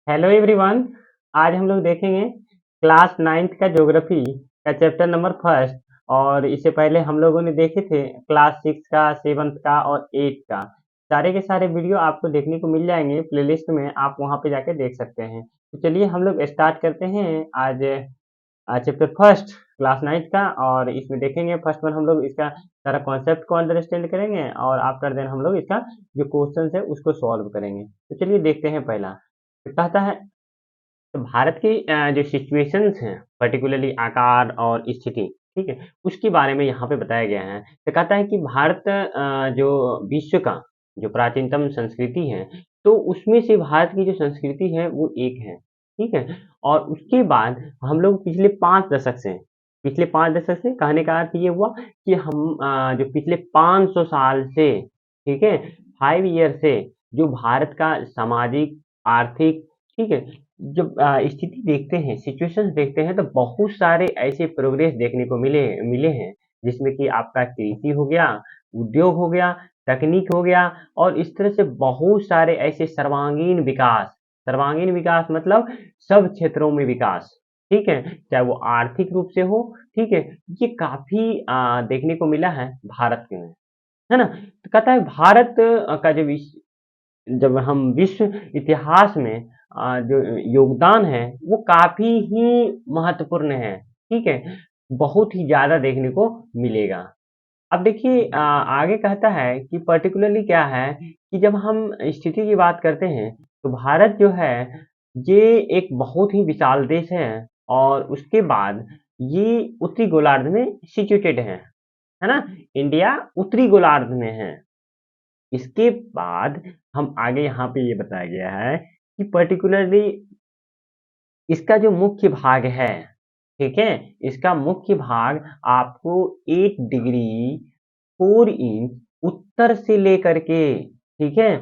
Hello everyone. आज हम लोग देखेंगे क्लास नाइन्थ का ज्योग्राफी का चैप्टर नंबर फर्स्ट। और इससे पहले हम लोगों ने देखे थे क्लास सिक्स का, सेवन्थ का और एट का। सारे के सारे वीडियो आपको देखने को मिल जाएंगे प्लेलिस्ट में, आप वहां पे जाके देख सकते हैं। तो चलिए हम लोग स्टार्ट करते हैं आज चैप्टर फर्स्ट क्लास नाइन्थ का। और इसमें देखेंगे फर्स्ट वन हम लोग इसका सारा कॉन्सेप्ट को अंडरस्टैंड करेंगे, और आफ्टर देन हम लोग इसका जो क्वेश्चन है उसको सॉल्व करेंगे। तो चलिए देखते हैं पहला। तो कहता है, तो भारत की जो सिचुएशंस हैं, पर्टिकुलरली आकार और स्थिति, ठीक है, उसके बारे में यहाँ पे बताया गया है। तो कहता है कि भारत जो विश्व का जो प्राचीनतम संस्कृति है, तो उसमें से भारत की जो संस्कृति है वो एक है, ठीक है। और उसके बाद हम लोग पिछले 5 दशक से कहने का अर्थ ये हुआ कि हम जो पिछले 500 साल से, ठीक है, 5 ईयर से जो भारत का सामाजिक, आर्थिक, ठीक है, जब स्थिति देखते हैं, सिचुएशंस देखते हैं, तो बहुत सारे ऐसे प्रोग्रेस देखने को मिले मिले हैं, जिसमें कि आपका कृषि हो गया, उद्योग हो गया, तकनीक हो गया, और इस तरह से बहुत सारे ऐसे सर्वांगीण विकास मतलब सब क्षेत्रों में विकास, ठीक है, चाहे वो आर्थिक रूप से हो, ठीक है। ये काफी देखने को मिला है भारत के में, है ना। तो कहता है भारत का जो जब हम विश्व इतिहास में जो योगदान है वो काफी ही महत्वपूर्ण है, ठीक है, बहुत ही ज्यादा देखने को मिलेगा। अब देखिए आगे कहता है कि पर्टिकुलरली क्या है कि जब हम स्थिति की बात करते हैं, तो भारत जो है ये एक बहुत ही विशाल देश है। और उसके बाद ये उत्तरी गोलार्ध में सिचुएटेड है ना। इंडिया उत्तरी गोलार्ध में है। इसके बाद हम आगे यहाँ पे ये बताया गया है कि पर्टिकुलरली इसका जो मुख्य भाग है, ठीक है, इसका मुख्य भाग आपको 8 डिग्री 4 इंच उत्तर से लेकर के, ठीक है,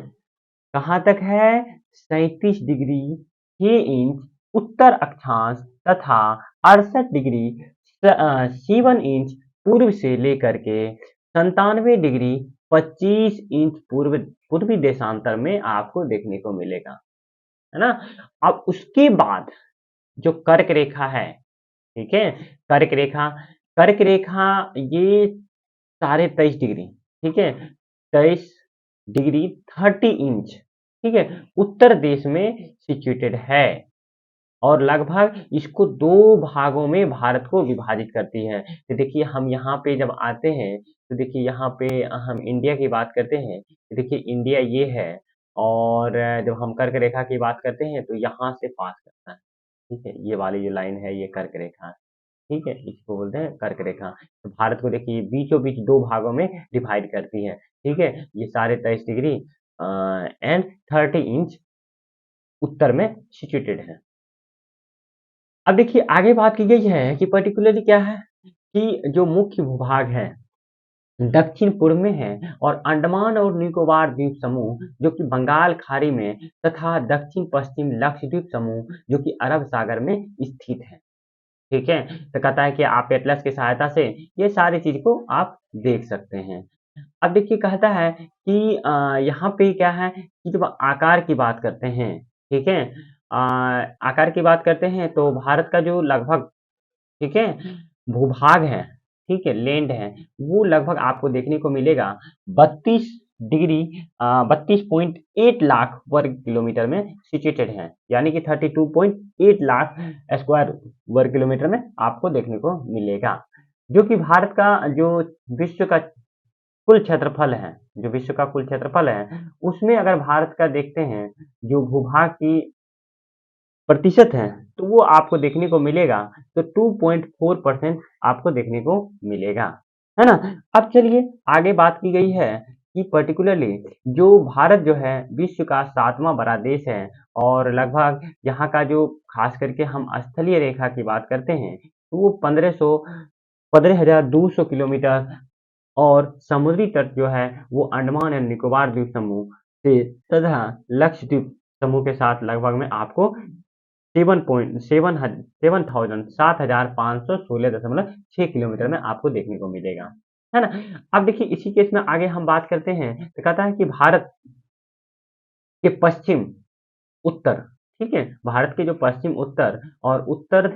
कहाँ तक है, 37 डिग्री 6 इंच उत्तर अक्षांश तथा 68 डिग्री 7 इंच पूर्व से लेकर के 97 डिग्री 25 इंच पूर्वी देशांतर में आपको देखने को मिलेगा, है ना। अब उसके बाद जो कर्क रेखा है, ठीक है, कर्क रेखा, कर्क रेखा ये 23.5 डिग्री, ठीक है, 23 डिग्री 30 इंच, ठीक है, उत्तर देश में सिचुएटेड है। और लगभग इसको 2 भागों में भारत को विभाजित करती है। तो देखिए हम यहाँ पे जब आते हैं, तो देखिए यहाँ पे हम इंडिया की बात करते हैं, तो देखिए इंडिया ये है। और जब हम कर्क रेखा की बात करते हैं तो यहाँ से पास करता है, ठीक है, ये वाली जो लाइन है ये कर्क रेखा, ठीक है, इसको बोलते हैं कर्क रेखा। तो भारत को देखिए बीचों बीच 2 भागों में डिवाइड करती है, ठीक है। ये साढ़े 23 डिग्री एंड 30 इंच उत्तर में सिचुएटेड है। अब देखिए आगे बात की गई है कि पर्टिकुलरली क्या है कि जो मुख्य भूभाग है दक्षिण पूर्व में है, और अंडमान और निकोबार द्वीप समूह जो कि बंगाल खाड़ी में, तथा दक्षिण पश्चिम लक्षद्वीप समूह जो कि अरब सागर में स्थित है, ठीक है। तो कहता है कि आप एटलस की सहायता से ये सारी चीज को आप देख सकते हैं। अब देखिए कहता है कि यहाँ पे क्या है कि जब आकार की बात करते हैं, ठीक है, आकार की बात करते हैं तो भारत का जो लगभग, ठीक है, भूभाग है, ठीक है, लैंड है, वो लगभग आपको देखने को मिलेगा 32.8 लाख वर्ग किलोमीटर में सिचुएटेड है, यानी कि 32.8 लाख स्क्वायर वर्ग किलोमीटर में आपको देखने को मिलेगा। जो कि भारत का जो विश्व का कुल क्षेत्रफल है, जो विश्व का कुल क्षेत्रफल है, उसमें अगर भारत का देखते हैं जो भूभाग की प्रतिशत है, तो वो आपको देखने को मिलेगा, तो 2.4% आपको देखने को मिलेगा, है ना। अब चलिए आगे बात की गई है कि पर्टिकुलरली जो भारत जो है विश्व का 7वां बड़ा देश है। और लगभग यहाँ का जो खास करके हम स्थलीय रेखा की बात करते हैं, तो वो 15,200 किलोमीटर, और समुद्री तट जो है वो अंडमान एंड निकोबार द्वीप समूह से तथा लक्षद्वीप समूह के साथ लगभग में आपको 7,516.6 किलोमीटर में आपको देखने को मिलेगा, है ना। अब देखिए इसी केस में आगे हम बात करते हैं, तो कहता है कि भारत के पश्चिम, उत्तर, ठीक है? भारत के जो पश्चिम उत्तर और उत्तर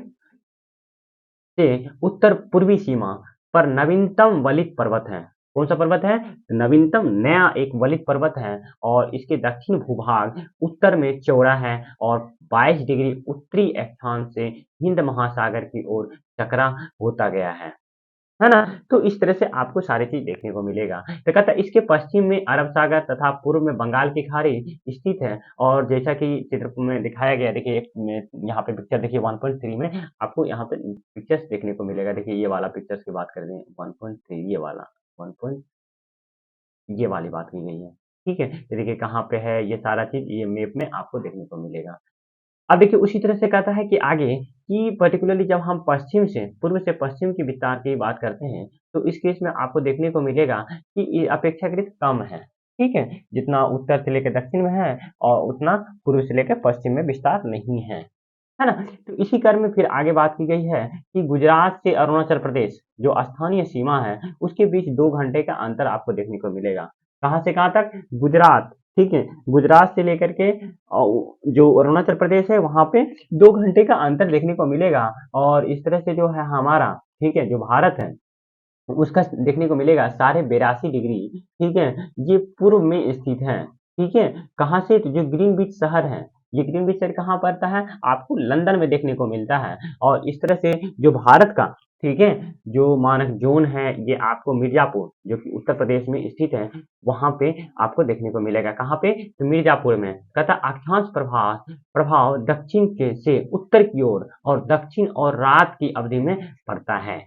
से उत्तर पूर्वी सीमा पर नवीनतम वलित पर्वत है। कौन सा पर्वत है? नवीनतम नया एक वलित पर्वत है और इसके दक्षिण भूभाग उत्तर में चौड़ा है और 22 डिग्री उत्तरी अक्षांश से हिंद महासागर की ओर टकरा होता गया है ना? तो इस तरह से आपको सारी चीज़ देखने को मिलेगा। तो कहता है इसके पश्चिम में अरब सागर तथा पूर्व में बंगाल की खाड़ी स्थित है और जैसा कि चित्र में दिखाया गया है, देखिए एक में यहाँ पे पिक्चर देखिए 1.3 में आपको यहाँ पे पिक्चर्स देखने को मिलेगा। देखिए ये वाला पिक्चर्स की बात कर रहे हैं 1.3 ये वाला 1 पॉइंट ये वाली बात की गई है। ठीक है? तो देखिए कहाँ पे है ये सारा चीज़ ये मैप में आपको देखने को मिलेगा। अब देखिए उसी तरह से कहता है कि आगे कि पर्टिकुलरली जब हम पश्चिम से पूर्व से पश्चिम के विस्तार की बात करते हैं, तो इस केस में आपको देखने को मिलेगा कि ये अपेक्षाकृत कम है, ठीक है? जितना उत्तर से लेकर दक्षिण में है और उतना पूर्व से लेकर पश्चिम में विस्तार नहीं है ना? तो इसी क्रम में फिर आगे बात की गई है कि गुजरात से अरुणाचल प्रदेश जो स्थानीय सीमा है, उसके बीच 2 घंटे का अंतर आपको देखने को मिलेगा। कहाँ से कहाँ तक? गुजरात, ठीक है? गुजरात से लेकर के जो अरुणाचल प्रदेश है वहाँ पे 2 घंटे का अंतर देखने को मिलेगा और इस तरह से जो है हमारा, ठीक है? जो भारत है उसका देखने को मिलेगा 82.5 डिग्री, ठीक है? ये पूर्व में स्थित है, ठीक है? कहाँ से? तो जो ग्रीनविच शहर है, ये ग्रीनविच शहर कहाँ पड़ता है? आपको लंदन में देखने को मिलता है और इस तरह से जो भारत का, ठीक है? जो मानक ज़ोन है ये आपको मिर्ज़ापुर जो कि उत्तर प्रदेश में स्थित है, वहाँ पे आपको देखने को मिलेगा। कहाँ पे? तो मिर्ज़ापुर में। कहता अक्षांश प्रभाव प्रभाव दक्षिण के से उत्तर की ओर और दक्षिण और रात की अवधि में पड़ता है।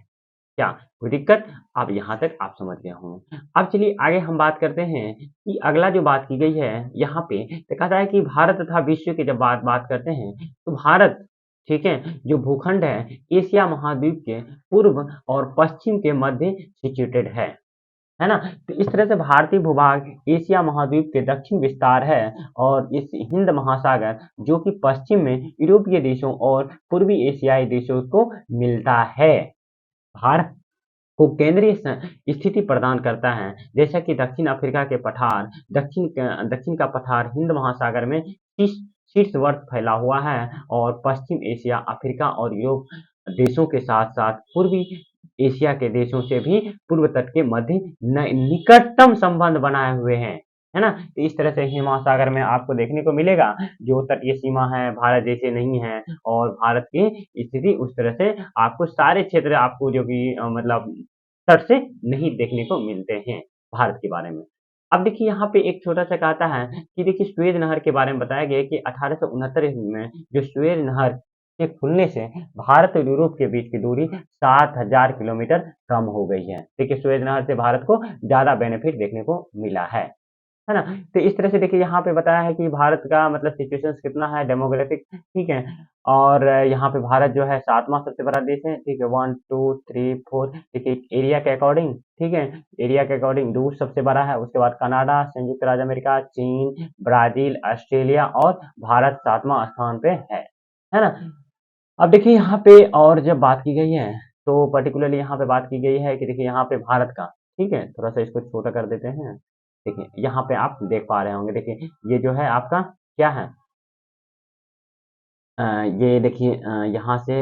क्या कोई दिक्कत? अब यहाँ तक आप समझ गए होंगे। अब चलिए आगे हम बात करते हैं कि अगला जो बात की गई है यहाँ पे तो कहता है कि भारत तथा विश्व की जब बात बात करते हैं तो भारत, ठीक है, जो भूखंड है एशिया महाद्वीप के पूर्व और पश्चिम के मध्य सिचुएटेड है ना? तो इस तरह से भारतीय भूभाग एशिया महाद्वीप के दक्षिण विस्तार है और इस हिंद महासागर जो कि पश्चिम में यूरोपीय देशों और पूर्वी एशियाई देशों को मिलता है। भारत को केंद्रीय स्थिति प्रदान करता है जैसा कि दक्षिण अफ्रीका के पठार दक्षिण का पठार हिंद महासागर में शीर्षवर्त फैला हुआ है और पश्चिम एशिया अफ्रीका और यूरोप देशों के साथ साथ पूर्वी एशिया के देशों से भी पूर्व तट के मध्य निकटतम संबंध बनाए हुए हैं, है ना? तो इस तरह से हिंद महासागर में आपको देखने को मिलेगा जो तटीय सीमा है भारत जैसे नहीं है और भारत की स्थिति उस तरह से आपको सारे क्षेत्र आपको जो कि मतलब तट से नहीं देखने को मिलते हैं भारत के बारे में। अब देखिए यहाँ पे एक छोटा-सा कहता है कि देखिए सुएज़ नहर के बारे में बताया गया है कि 1869 ईस्वी में जो सुएज़ नहर के खुलने से भारत और यूरोप के बीच की दूरी 7000 किलोमीटर कम हो गई है। देखिए सुएज़ नहर से भारत को ज़्यादा बेनिफिट देखने को मिला है ना? तो इस तरह से देखिए यहाँ पे बताया है कि भारत का मतलब सिचुएशंस कितना है डेमोग्राफिक, ठीक है? और यहाँ पे भारत जो है 7वाँ सबसे बड़ा देश है, ठीक है? 1, 2, 3, 4 देखिए एरिया के अकॉर्डिंग, ठीक है? एरिया के अकॉर्डिंग रूस सबसे बड़ा है, उसके बाद कनाडा, संयुक्त राज्य अमेरिका, चीन, ब्राज़ील, ऑस्ट्रेलिया और भारत 7वाँ स्थान पे है ना? अब देखिए यहाँ पे और जब बात की गई है, तो पर्टिकुलरली यहाँ पे बात की गई है कि देखिए यहाँ पे भारत का, ठीक है? थोड़ा-सा इसको छोटा कर देते हैं। देखिए, यहाँ पे आप देख पा रहे होंगे, देखिए ये जो है आपका क्या है? अ, ये देखिए यहाँ से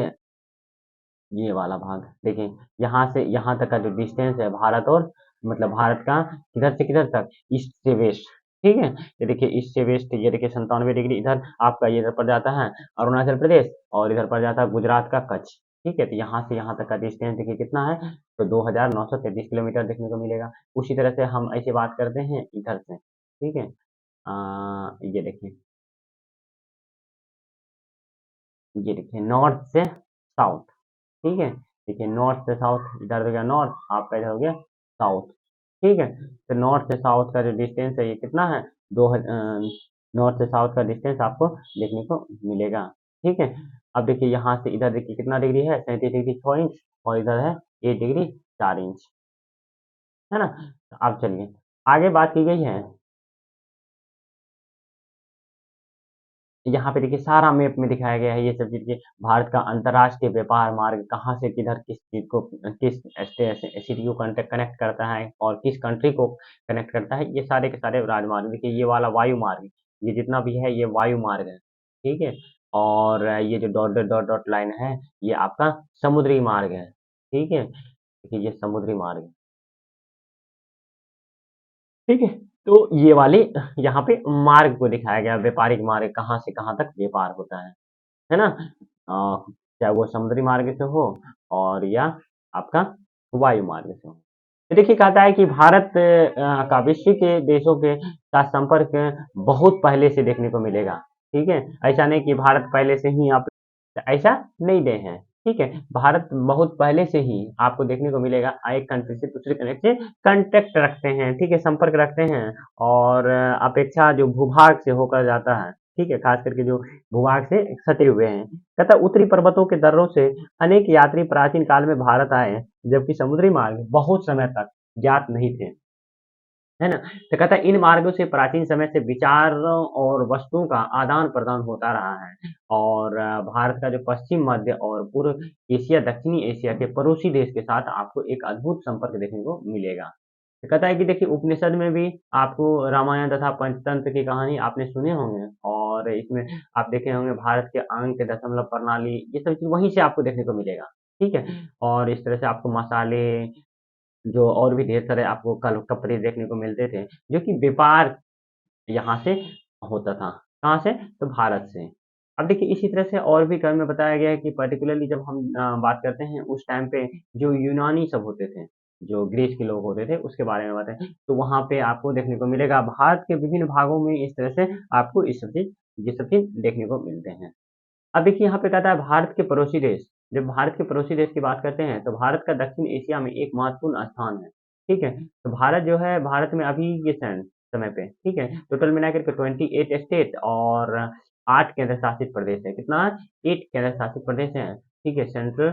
ये वाला भाग देखिए, यहाँ से यहाँ तक का जो डिस्टेंस है भारत और मतलब भारत का किधर से किधर तक? ईस्ट से वेस्ट, ठीक है? ये देखिए ईस्ट से वेस्ट ये देखिए 97 डिग्री इधर आपका ये इधर पड़ जाता है अरुणाचल प्रदेश और इधर पड़ जाता है गुजरात का कच्छ, ठीक है? तो यहाँ से यहाँ तक का डिस्टेंस देखिए कितना है? तो 2933 किलोमीटर देखने को मिलेगा। उसी तरह से हम ऐसे बात करते हैं इधर से, ठीक है? ये देखिए नॉर्थ से साउथ, ठीक है? देखिए नॉर्थ से साउथ इधर हो गया नॉर्थ, आपका इधर हो गया साउथ, ठीक है? तो नॉर्थ से साउथ का जो डिस्टेंस है ये कितना है? नॉर्थ से साउथ का डिस्टेंस आपको देखने को मिलेगा, ठीक है? अब देखिए यहाँ से इधर देखिए कितना डिग्री है? 37 डिग्री 6 इंच और इधर है 8 डिग्री 4 इंच, है ना? तो अब चलिए आगे बात की गई है यहाँ पे देखिए सारा मैप में दिखाया गया है ये सब चीज़ कि भारत का अंतर्राष्ट्रीय व्यापार मार्ग कहाँ से किधर किस चीज़ को किस सिटी को कनेक्ट कनेक्ट करता है और किस कंट्री को कनेक्ट करता है ये सारे के सारे राजमार्ग देखिए ये वाला वायु मार्ग ये जितना भी है ये वायु मार्ग है ठीक है? और ये जो dot dot dot dot line है, ये आपका समुद्री मार्ग है, ठीक है? देखिए ये समुद्री मार्ग है, ठीक है? तो ये वाले यहाँ पे मार्ग को दिखाया गया, व्यापारिक मार्ग कहाँ से कहाँ तक व्यापार होता है ना? चाहे वो समुद्री मार्ग से हो और या आपका वायु मार्ग से हो। तो देखिए कहता है कि भारत का विश्व के देशों के साथ संपर्क बहुत पहले से देखने को मिलेगा, ठीक है? ऐसा नहीं कि भारत पहले से ही आप ऐसा नहीं दे हैं, ठीक है? भारत बहुत पहले से ही आपको देखने को मिलेगा एक कंट्री से दूसरे कंट्री से कॉन्टैक्ट रखते हैं, ठीक है? संपर्क रखते हैं और अपेक्षा जो भूभाग से होकर जाता है, ठीक है? खास करके जो भूभाग से सटे हुए हैं। कहता है उत्तरी पर्वतों के दर्रों से अनेक यात्री प्राचीन काल में भारत आए, जबकि समुद्री मार्ग बहुत समय तक ज्ञात नहीं थे। है ना? तो कहता है इन मार्गों से प्राचीन समय से विचारों और वस्तुओं का आदान-प्रदान होता रहा है और भारत का जो पश्चिम मध्य और पूर्व एशिया, दक्षिणी एशिया के पड़ोसी देश के साथ आपको एक अद्भुत संपर्क देखने को मिलेगा। तो कहता है कि देखिए उपनिषद में भी आपको रामायण तथा पंचतंत्र की कहानी आपने सुने होंगे और इसमें आप देखे होंगे भारत के अंक, दशमलव प्रणाली ये सब चीज़ वहीं से आपको देखने को मिलेगा, ठीक है? और इस तरह से आपको मसाले जो और भी ढेर सारे आपको कल कपड़े देखने को मिलते थे, जो कि व्यापार यहाँ से होता था। कहाँ से? तो भारत से। अब देखिए इसी तरह से और भी क्रम में बताया गया है कि पर्टिकुलरली जब हम बात करते हैं उस टाइम पे जो यूनानी सब होते थे, जो ग्रीस के लोग होते थे उसके बारे में बताएँ, तो वहाँ पे आपको देखने को मिलेगा भारत के विभिन्न भागों में इस तरह से आपको ये सब चीज़ देखने को मिलते हैं। अब देखिए यहाँ पे कहता है भारत के पड़ोसी देश, जब भारत के पड़ोसी देश की बात करते हैं तो भारत का दक्षिण एशिया में एक महत्वपूर्ण स्थान है, ठीक है? तो भारत जो है भारत में अभी के समय पे, ठीक है? टोटल मिला करके 28 स्टेट और 8 केंद्र शासित प्रदेश है। कितना? 8 केंद्र शासित प्रदेश हैं, ठीक है? सेंट्रल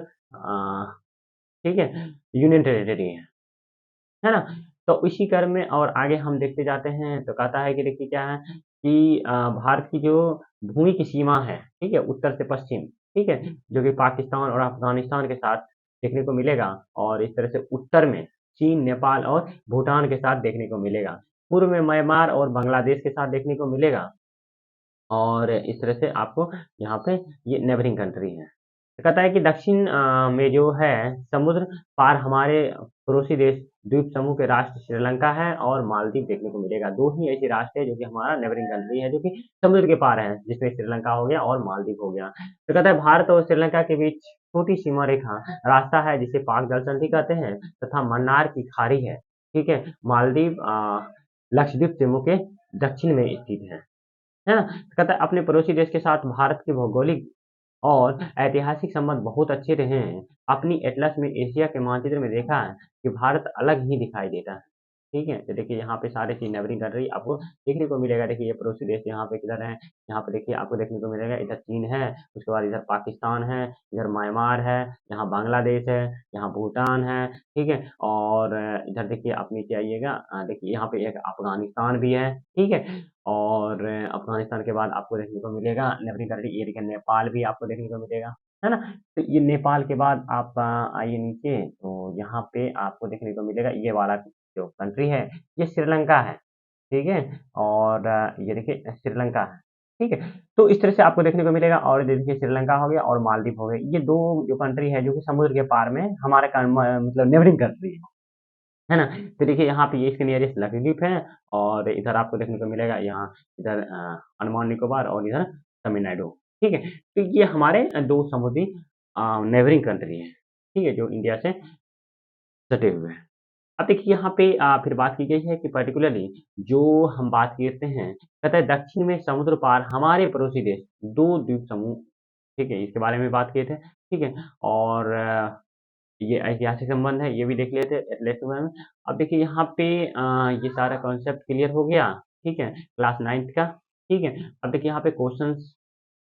ठीक है? यूनियन टेरिटरी है ना? तो इसी क्रम में और आगे हम देखते जाते हैं तो कहता है कि देखिए क्या है कि भारत की जो भूमि की सीमा है, ठीक है? उत्तर से पश्चिम, ठीक है? जो कि पाकिस्तान और अफ़गानिस्तान के साथ देखने को मिलेगा और इस तरह से उत्तर में चीन, नेपाल और भूटान के साथ देखने को मिलेगा। पूर्व में म्यांमार और बांग्लादेश के साथ देखने को मिलेगा और इस तरह से आपको यहाँ पे ये नेबरिंग कंट्री है। तो कहता है कि दक्षिण में जो है समुद्र पार हमारे पड़ोसी देश द्वीप समूह के राष्ट्र श्रीलंका है और मालदीव देखने को मिलेगा। 2 ही ऐसे राष्ट्र हैं जो कि हमारा नेबरिंग कंट्री है जो कि समुद्र के पार है, जिसमें श्रीलंका हो गया और मालदीव हो गया। तो कहता है भारत और श्रीलंका के बीच छोटी सीमा रेखा रास्ता है जिसे पाक जल संधि कहते हैं तथा मन्नार की खाड़ी है, ठीक है? मालदीव लक्षद्वीप समूह के दक्षिण में स्थित है ना? तो कहता है अपने पड़ोसी देश के साथ भारत के भौगोलिक और ऐतिहासिक संबंध बहुत अच्छे रहे हैं। अपनी एटलस में एशिया के मानचित्र में देखा है कि भारत अलग ही दिखाई देता है। ठीक है? तो देखिए यहाँ पे सारे चीज़ नेबरिंग कंट्री आपको देखने को मिलेगा। देखिए ये पड़ोसी देश यहाँ पे किधर है? यहाँ पे देखिए आपको देखने को मिलेगा इधर चीन है, उसके बाद इधर पाकिस्तान है, इधर म्यांमार है, यहाँ बांग्लादेश है, यहाँ भूटान है, ठीक है? और इधर देखिए आप नीचे आइएगा देखिए यहाँ पे एक अफ़गानिस्तान भी है, ठीक है? और अफ़गानिस्तान के बाद आपको देखने को मिलेगा नेबरिंग कंट्री ये देखिए नेपाल भी आपको देखने को मिलेगा, है ना? तो ये नेपाल के बाद आप आइए नीचे तो यहाँ पे आपको देखने को मिलेगा ये वाला जो कंट्री है ये श्रीलंका है, ठीक है? और ये देखिए श्रीलंका है, ठीक है? तो इस तरह से आपको देखने को मिलेगा और ये देखिए श्रीलंका हो गया और मालदीव हो गए। ये 2 जो कंट्री है जो कि समुद्र के पार में हमारे मतलब नेबरिंग कंट्री है ना? तो देखिए यहाँ पे ये इसके नियरेस्ट लक्षद्वीप है और इधर आपको देखने को मिलेगा यहाँ इधर अंडमान निकोबार और इधर तमिलनाडु, ठीक है? तो ये हमारे 2 समुद्री नेबरिंग कंट्री हैं, ठीक है? जो इंडिया से सटे हुए हैं। अब देखिए यहाँ पे फिर बात की गई है कि पर्टिकुलरली जो हम बात करते हैं, कहता है दक्षिण में समुद्र पार हमारे पड़ोसी देश 2 द्वीप समूह, ठीक है? इसके बारे में बात किए थे, ठीक है? और ये ऐतिहासिक संबंध है, ये भी देख लेते हैं एटलस के बारे में। अब देखिए यहाँ पे ये सारा कॉन्सेप्ट क्लियर हो गया, ठीक है? क्लास 9th का, ठीक है? अब देखिए यहाँ पे क्वेश्चंस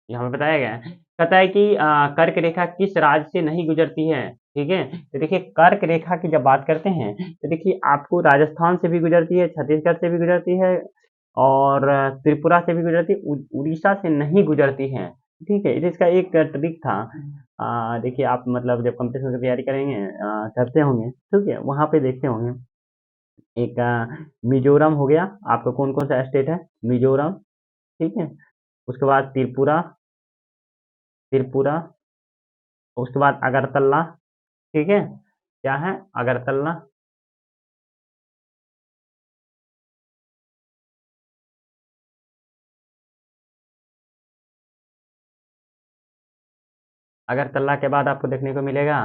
यहाँ पे बताया गया है, कहता है कि कर्क रेखा किस राज्य से नहीं गुजरती है, ठीक है? तो देखिए कर्क रेखा की जब बात करते हैं, तो देखिए आपको राजस्थान से भी गुजरती है, छत्तीसगढ़ से भी गुजरती है और त्रिपुरा से भी गुजरती है, उड़ीसा से नहीं गुजरती है, ठीक है? ये इसका एक ट्रिक था देखिए आप मतलब जब कॉम्पिटिशन की तैयारी करेंगे करते होंगे, ठीक है? वहाँ पे देखते होंगे, एक मिज़ोरम हो गया, आपका कौन-कौन सा स्टेट है? मिज़ोरम, ठीक है? उसके बाद त्रिपुरा, त्रिपुरा, उसके बाद अगरतला, ठीक है? क्या है? अगरतला, अगरतला के बाद आपको देखने को मिलेगा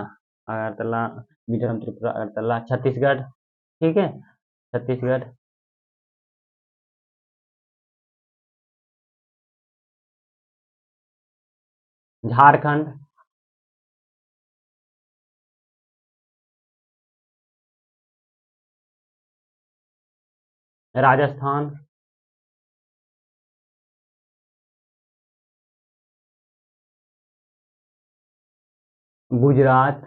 अगरतला, मिजोरम, त्रिपुरा, अगरतला, छत्तीसगढ़, ठीक है? छत्तीसगढ़, झारखंड, राजस्थान, गुजरात,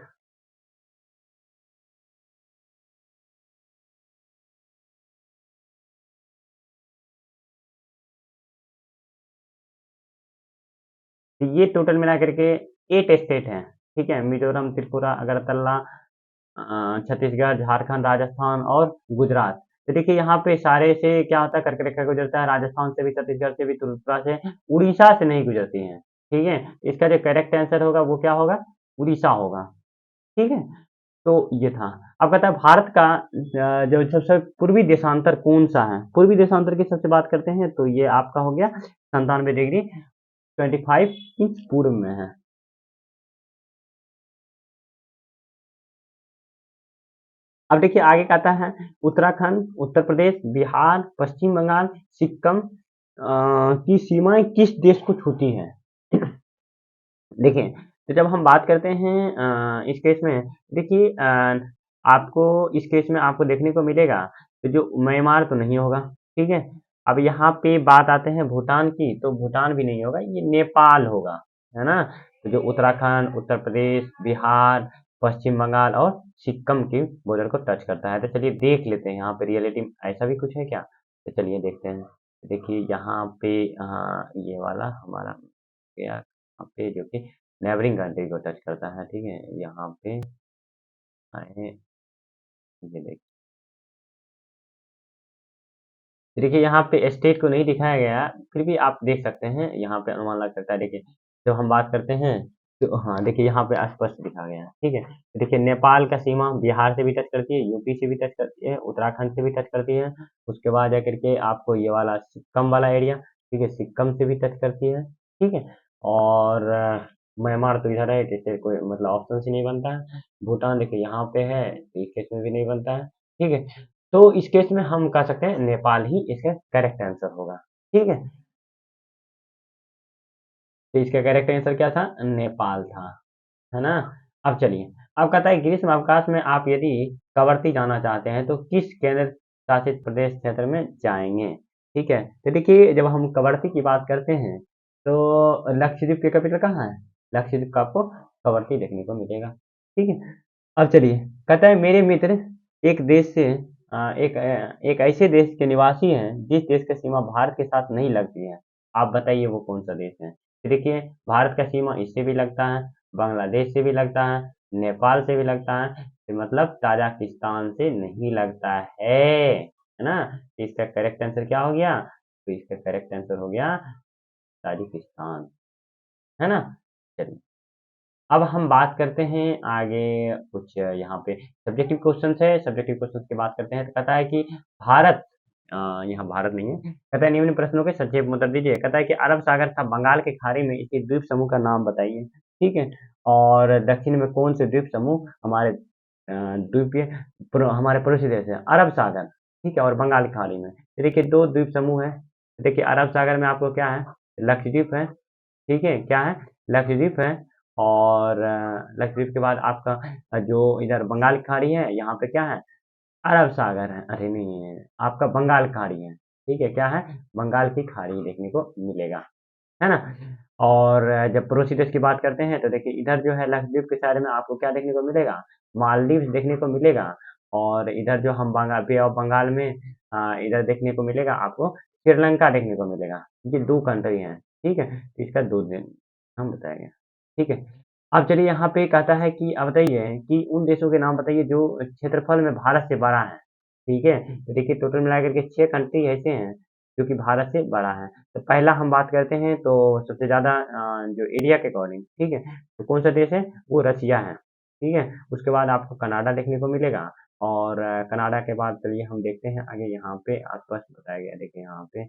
तो ये टोटल मिला करके 8 स्टेट हैं, ठीक है? मिजोरम, त्रिपुरा, अगरतला, छत्तीसगढ़, झारखंड, राजस्थान और गुजरात। तो देखिए यहाँ पे सारे से क्या होता है, कर्क रेखा गुजरता है, राजस्थान से भी, छत्तीसगढ़ से भी, त्रिपुरा से, उड़ीसा से नहीं गुजरती है, ठीक है? इसका जो करेक्ट आंसर होगा वो क्या होगा? उड़ीसा होगा, ठीक है? तो ये था। अब कहता है भारत का जो सबसे पूर्वी देशांतर कौन सा है? पूर्वी देशांतर की सबसे बात करते हैं तो ये आपका हो गया 97 डिग्री 25 इंच पूर्व में है। अब देखिए आगे कहता है उत्तराखंड, उत्तर प्रदेश, बिहार, पश्चिम बंगाल, सिक्किम की सीमाएं किस देश को छूती हैं? देखिए, तो जब हम बात करते हैं इस केस में, देखिए आपको इस केस में आपको देखने को मिलेगा तो जो म्यांमार तो नहीं होगा, ठीक है? अब यहाँ पे बात आते हैं भूटान की, तो भूटान भी नहीं होगा, ये नेपाल होगा, है ना? तो जो उत्तराखंड, उत्तर प्रदेश, बिहार, पश्चिम बंगाल और सिक्किम की बॉर्डर को टच करता है। तो चलिए देख लेते हैं यहाँ पे रियलिटी ऐसा भी कुछ है क्या? तो चलिए देखते हैं। देखिए यहाँ पे ये वाला हमारा गया यहाँ पे जो कि नेबरिंग कंट्री को टच करता है, ठीक है? यहाँ पे आए, ये देखिए, देखिए यहाँ पे स्टेट को नहीं दिखाया गया, फिर भी आप देख सकते हैं यहाँ पे अनुमान लग सकता है। देखिए जब हम बात करते हैं तो हाँ देखिए यहाँ पे स्पष्ट दिखा गया है, ठीक है? देखिए नेपाल का सीमा बिहार से भी टच करती है, यूपी से भी टच करती है, उत्तराखंड से भी टच करती है। उसके बाद जाकर के आपको ये वाला सिक्किम वाला एरिया, ठीक है, सिक्किम से भी टच करती है, ठीक है? और म्यांमार तो इधर है, जैसे कोई मतलब ऑप्शन से नहीं बनता है। भूटान देखिए यहाँ पे है, तो इस केस में भी नहीं बनता है, ठीक है? तो इस केस में हम कह सकते हैं नेपाल ही इसका करेक्ट आंसर होगा, ठीक है? तो इसका करेक्ट आंसर क्या था? नेपाल था, है ना? अब चलिए, अब कहता है ग्रीष्म अवकाश में आप यदि कवरती जाना चाहते हैं तो किस केंद्र शासित प्रदेश क्षेत्र में जाएंगे? ठीक है, तो देखिए जब हम कवरती की बात करते हैं तो लक्षद्वीप के कैपिटल कहाँ है? लक्षद्वीप का आपको कवरती देखने को मिलेगा, ठीक है? अब चलिए, कहता है मेरे मित्र एक देश से एक ऐसे देश के निवासी हैं जिस देश का सीमा भारत के साथ नहीं लगती है। आप बताइए वो कौन सा देश है? तो देखिए भारत का सीमा इससे भी लगता है, बांग्लादेश से भी लगता है, नेपाल से भी लगता है, तो मतलब ताजिकिस्तान से नहीं लगता है ना? तो इसका करेक्ट आंसर क्या हो गया? तो इसका करेक्ट आंसर हो गया ताजिकिस्तान, है ना? चलिए, अब हम बात करते हैं आगे कुछ यहाँ पे सब्जेक्टिव क्वेश्चंस है। सब्जेक्टिव क्वेश्चंस की बात करते हैं तो कहता है कि भारत यहाँ भारत नहीं है, कहता है निम्न प्रश्नों के संक्षेप में उत्तर दीजिए। कहता है कि अरब सागर तथा बंगाल की खाड़ी में इसके द्वीप समूह का नाम बताइए, ठीक है? और दक्षिण में कौन से द्वीप समूह हमारे द्वीपीय हमारे पड़ोसी देश है? अरब सागर, ठीक है, और बंगाल की खाड़ी में। तो देखिए दो द्वीप समूह है। देखिए अरब सागर में आपको क्या है? लक्षद्वीप है, ठीक है, क्या है? लक्षद्वीप है। और लक्षद्वीप के बाद आपका जो इधर बंगाल की खाड़ी है, यहाँ पे क्या है? अरब सागर है, अरे नहीं है, आपका बंगाल की खाड़ी है, ठीक है, क्या है? बंगाल की खाड़ी देखने को मिलेगा, है ना? और जब पड़ोसी देश की बात करते हैं तो देखिए इधर जो है लक्षद्वीप के साइड में आपको क्या देखने को मिलेगा? मालदीव देखने को मिलेगा। और इधर जो हम बंगाल बे ऑफ बंगाल में इधर देखने को मिलेगा आपको श्रीलंका देखने को मिलेगा। ये दो कंट्री हैं, ठीक है? तो इसका दो दिन हम बताएंगे, ठीक है? अब चलिए यहाँ पे कहता है कि अब बताइए कि उन देशों के नाम बताइए जो क्षेत्रफल में भारत से बड़ा है, ठीक है? तो देखिए टोटल मिला करके 6 कंट्री ऐसे हैं जो कि भारत से बड़ा है। तो पहला हम बात करते हैं तो सबसे ज़्यादा जो एरिया के अकॉर्डिंग, ठीक है, तो कौन सा देश है, वो रसिया है, ठीक है। उसके बाद आपको कनाडा देखने को मिलेगा, और कनाडा के बाद चलिए हम देखते हैं आगे, यहाँ पे आसपास बताया गया, देखिए यहाँ पे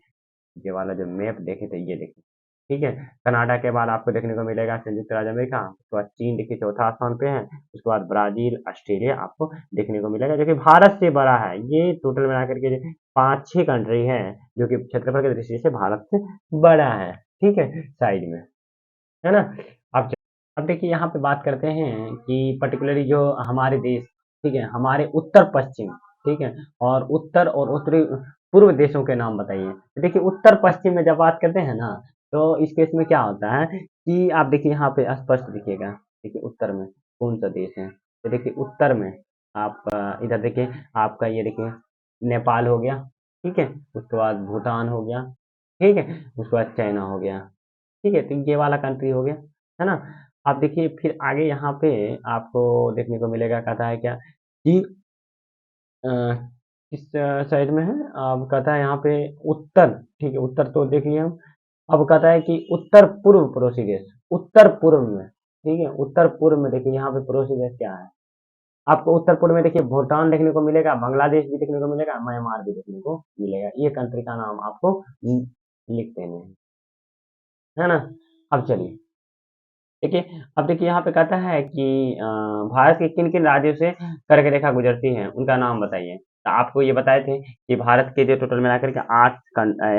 ये वाला जो मैप देखे थे, ये देखिए, ठीक है। कनाडा के बाद आपको देखने को मिलेगा संयुक्त राज्य अमेरिका, उसके बाद चीन देखिए चौथा स्थान पे है, उसके बाद ब्राजील, ऑस्ट्रेलिया आपको देखने को मिलेगा, जो कि भारत से बड़ा है। ये टोटल मिलाकर के 5-6 कंट्री है जो कि क्षेत्रफल की दृष्टि से भारत से बड़ा है, ठीक है, साइड में, है ना। अब अब देखिए यहाँ पे बात करते हैं कि पर्टिकुलरली जो हमारे देश, ठीक है, हमारे उत्तर पश्चिम, ठीक है, और उत्तर और उत्तरी पूर्व देशों के नाम बताइए। तो देखिए उत्तर पश्चिम में जब बात करते हैं ना, तो इस केस में क्या होता है कि आप देखिए यहाँ पे स्पष्ट दिखेगा, देखिए उत्तर में कौन सा देश है। तो देखिए उत्तर में आप इधर देखिए, आपका ये देखिए नेपाल हो गया, ठीक है, उसके बाद भूटान हो गया, ठीक है, उसके बाद चाइना हो गया, ठीक है, तो ये वाला कंट्री हो गया, है ना। आप देखिए फिर आगे यहाँ पे आपको देखने को मिलेगा, कहता है क्या कि अ, किस साइड में है, अब कहता है यहाँ पे उत्तर, ठीक है, उत्तर तो देख लिया हम। अब कहता है कि उत्तर पूर्व पड़ोसी देश, उत्तर पूर्व में, ठीक है, उत्तर पूर्व में देखिए यहाँ पे पड़ोसी देश क्या है। आपको उत्तर पूर्व में देखिए भूटान देखने को मिलेगा, बांग्लादेश भी देखने को मिलेगा, म्यांमार भी देखने को मिलेगा। ये कंट्री का नाम आपको लिख देने हैं, है ना। अब चलिए देखिए, अब देखिए यहाँ पे कहता है कि भारत के किन-किन राज्यों से कर्क रेखा गुजरती है, उनका नाम बताइए। तो आपको ये बताए थे कि भारत के जो टोटल मिलाकर के 8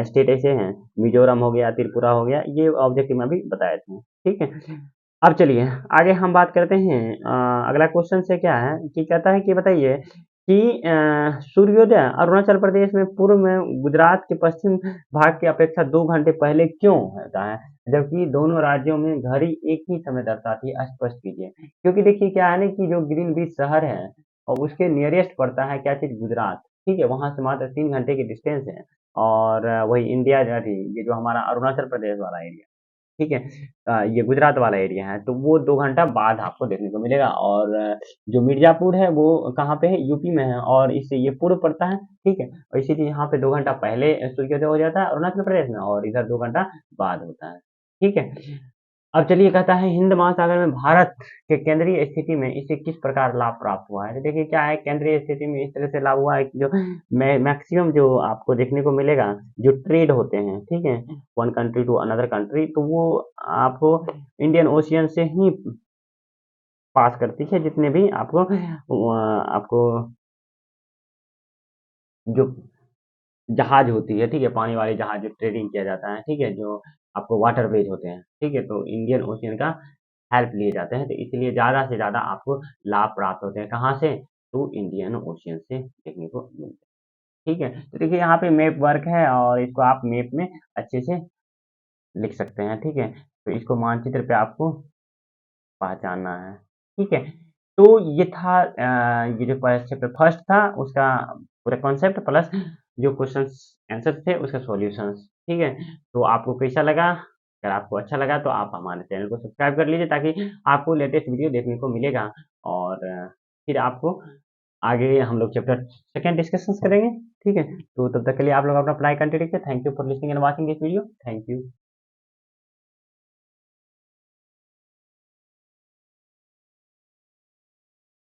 स्टेट ऐसे हैं, मिज़ोरम हो गया, त्रिपुरा हो गया, ये ऑब्जेक्टिव में भी बताए थे, ठीक है। अब चलिए आगे हम बात करते हैं, अगला क्वेश्चन से क्या है कि कहता है कि बताइए कि सूर्योदय अरुणाचल प्रदेश में पूर्व में गुजरात के पश्चिम भाग की अपेक्षा 2 घंटे पहले क्यों होता है? जबकि दोनों राज्यों में घड़ी एक ही समय दर्शाती है, स्पष्ट कीजिए। क्योंकि देखिए क्या है ना कि जो ग्रीनविच शहर है और उसके नियरेस्ट पड़ता है क्या चीज़, गुजरात, ठीक है, वहाँ से मात्र 3 घंटे की डिस्टेंस है। और वही इंडिया जो अभी ये जो हमारा अरुणाचल प्रदेश वाला एरिया, ठीक है, ये गुजरात वाला एरिया है, तो वो 2 घंटा बाद आपको देखने को मिलेगा। और जो मिर्ज़ापुर है वो कहाँ पे है, यूपी में है, और इससे ये पूर्व पड़ता है, ठीक है, और इसीलिए यहाँ पे 2 घंटा पहले सूर्योदय हो जाता है अरुणाचल प्रदेश में, और इधर 2 घंटा बाद होता है, ठीक है। अब चलिए कहता है हिंद महासागर में भारत के केंद्रीय स्थिति में इसे किस प्रकार लाभ प्राप्त हुआ है। तो देखिए क्या है, केंद्रीय स्थिति में इस तरह से लाभ हुआ है कि जो मैक्सिमम जो आपको देखने को मिलेगा, जो ट्रेड होते हैं, ठीक है, one country to another country, तो वो आपको इंडियन ओशियन से ही पास करती है, जितने भी आपको आपको जो जहाज होती है, ठीक है, पानी वाली जहाज जो ट्रेडिंग किया जाता है, ठीक है, जो आपको वाटर वेज होते हैं, ठीक है, तो इंडियन ओशियन का हेल्प लिए जाते हैं, तो इसलिए ज़्यादा से ज़्यादा आपको लाभ प्राप्त होते हैं, कहाँ से, तो इंडियन ओशियन से देखने को मिलते हैं, ठीक है। तो देखिए यहाँ पे मैप वर्क है, और इसको आप मैप में अच्छे से लिख सकते हैं, ठीक है, तो इसको मानचित्र पे आपको पहचानना है, ठीक है। तो ये था ये जो चैप्टर फर्स्ट था उसका पूरा कॉन्सेप्ट, प्लस जो क्वेश्चंस आंसर थे उसका सॉल्यूशंस, ठीक है। तो आपको कैसा लगा, अगर आपको अच्छा लगा तो आप हमारे चैनल को सब्सक्राइब कर लीजिए, ताकि आपको लेटेस्ट वीडियो देखने को मिलेगा। और फिर आपको आगे हम लोग चैप्टर सेकंड डिस्कशंस करेंगे, ठीक है। तो तब तक के लिए आप लोग अपना पढ़ाई कंटिन्यू कीजिए। Thank you for listening and watching this video. Thank you.